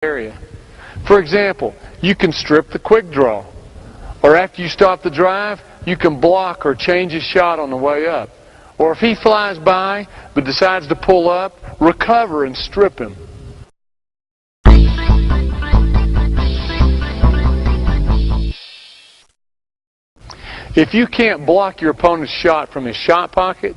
area. For example, you can strip the quick draw, or after you stop the drive, you can block or change his shot on the way up. Or if he flies by but decides to pull up, recover and strip him. If you can't block your opponent's shot from his shot pocket,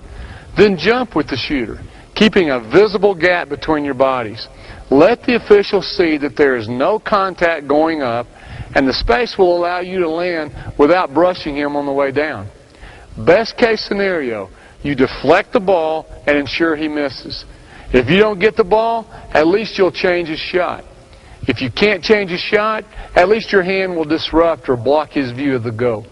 then jump with the shooter, keeping a visible gap between your bodies. Let the official see that there is no contact going up, and the space will allow you to land without brushing him on the way down. Best case scenario, you deflect the ball and ensure he misses. If you don't get the ball, at least you'll change his shot. If you can't change his shot, at least your hand will disrupt or block his view of the goal.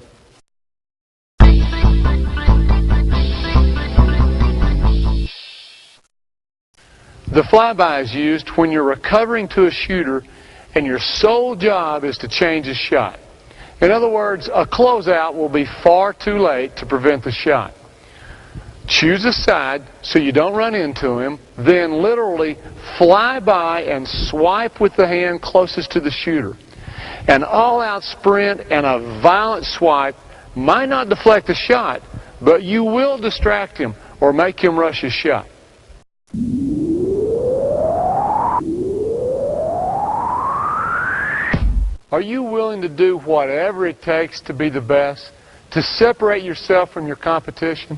The flyby is used when you're recovering to a shooter and your sole job is to change his shot. In other words, a closeout will be far too late to prevent the shot. Choose a side so you don't run into him, then literally fly by and swipe with the hand closest to the shooter. An all-out sprint and a violent swipe might not deflect the shot, but you will distract him or make him rush his shot. Are you willing to do whatever it takes to be the best, to separate yourself from your competition?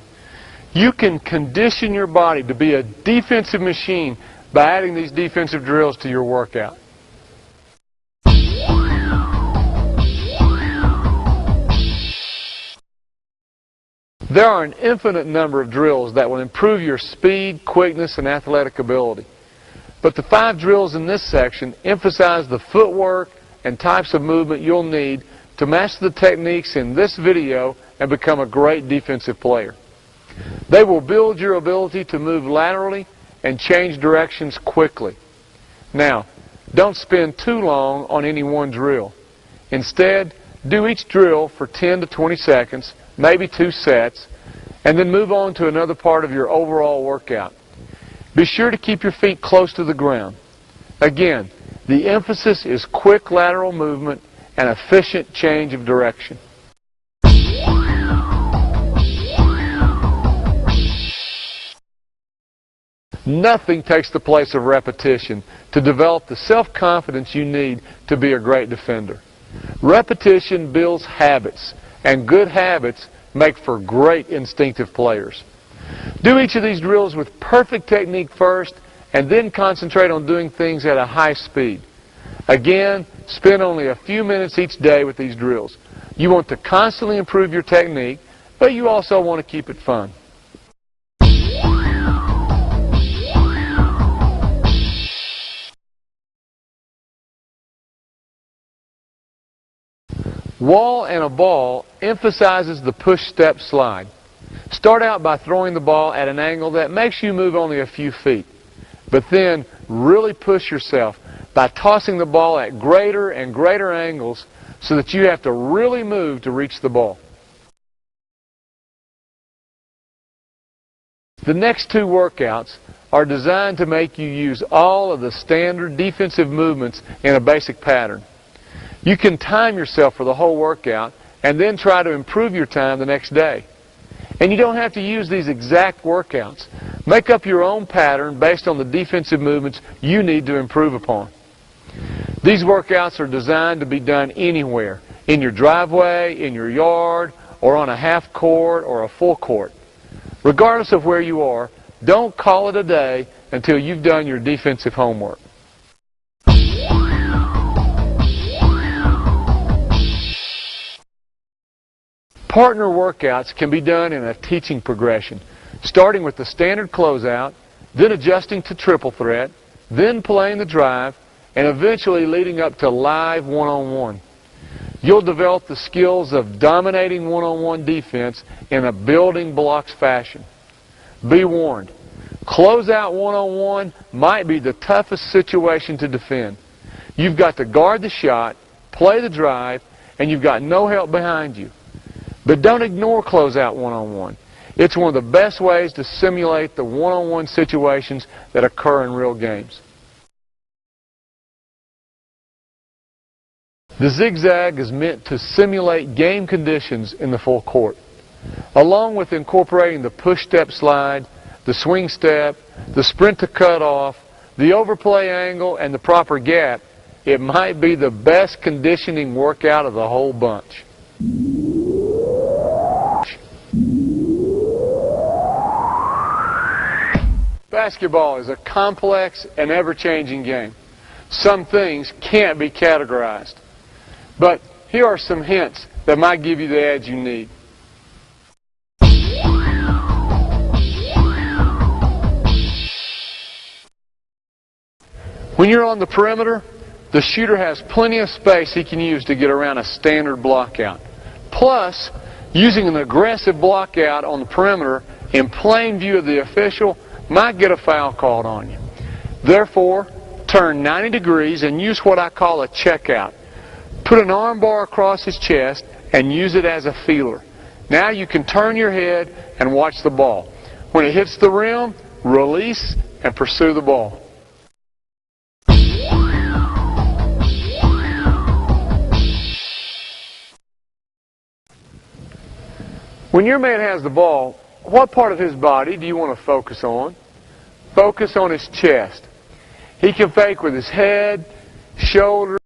You can condition your body to be a defensive machine by adding these defensive drills to your workout. There are an infinite number of drills that will improve your speed, quickness, and athletic ability. But the 5 drills in this section emphasize the footwork and types of movement you'll need to master the techniques in this video and become a great defensive player. They will build your ability to move laterally and change directions quickly. Now, don't spend too long on any one drill. Instead, do each drill for 10 to 20 seconds, maybe 2 sets, and then move on to another part of your overall workout. Be sure to keep your feet close to the ground. Again, the emphasis is quick lateral movement and efficient change of direction. Nothing takes the place of repetition to develop the self-confidence you need to be a great defender. Repetition builds habits, and good habits make for great instinctive players. Do each of these drills with perfect technique first, and then concentrate on doing things at a high speed. Again, spend only a few minutes each day with these drills. You want to constantly improve your technique, but you also want to keep it fun. Wall and a ball emphasizes the push-step slide. Start out by throwing the ball at an angle that makes you move only a few feet. But then really push yourself by tossing the ball at greater and greater angles so that you have to really move to reach the ball. The next 2 workouts are designed to make you use all of the standard defensive movements in a basic pattern. You can time yourself for the whole workout and then try to improve your time the next day. And you don't have to use these exact workouts. Make up your own pattern based on the defensive movements you need to improve upon. These workouts are designed to be done anywhere, in your driveway, in your yard, or on a half court or a full court. Regardless of where you are, don't call it a day until you've done your defensive homework. Partner workouts can be done in a teaching progression, starting with the standard closeout, then adjusting to triple threat, then playing the drive, and eventually leading up to live one-on-one. You'll develop the skills of dominating one-on-one defense in a building blocks fashion. Be warned, closeout one-on-one might be the toughest situation to defend. You've got to guard the shot, play the drive, and you've got no help behind you. But don't ignore closeout one-on-one. It's one of the best ways to simulate the one-on-one situations that occur in real games. The zigzag is meant to simulate game conditions in the full court. Along with incorporating the push-step slide, the swing step, the sprint to cutoff, the overplay angle, and the proper gap, it might be the best conditioning workout of the whole bunch. Basketball is a complex and ever-changing game. Some things can't be categorized. But here are some hints that might give you the edge you need. When you're on the perimeter, the shooter has plenty of space he can use to get around a standard block out. Plus, using an aggressive block out on the perimeter in plain view of the official might get a foul called on you. Therefore, turn 90 degrees and use what I call a checkout. Put an arm bar across his chest and use it as a feeler. Now you can turn your head and watch the ball. When it hits the rim, release and pursue the ball. When your man has the ball, what part of his body do you want to focus on? Focus on his chest. He can fake with his head, shoulders,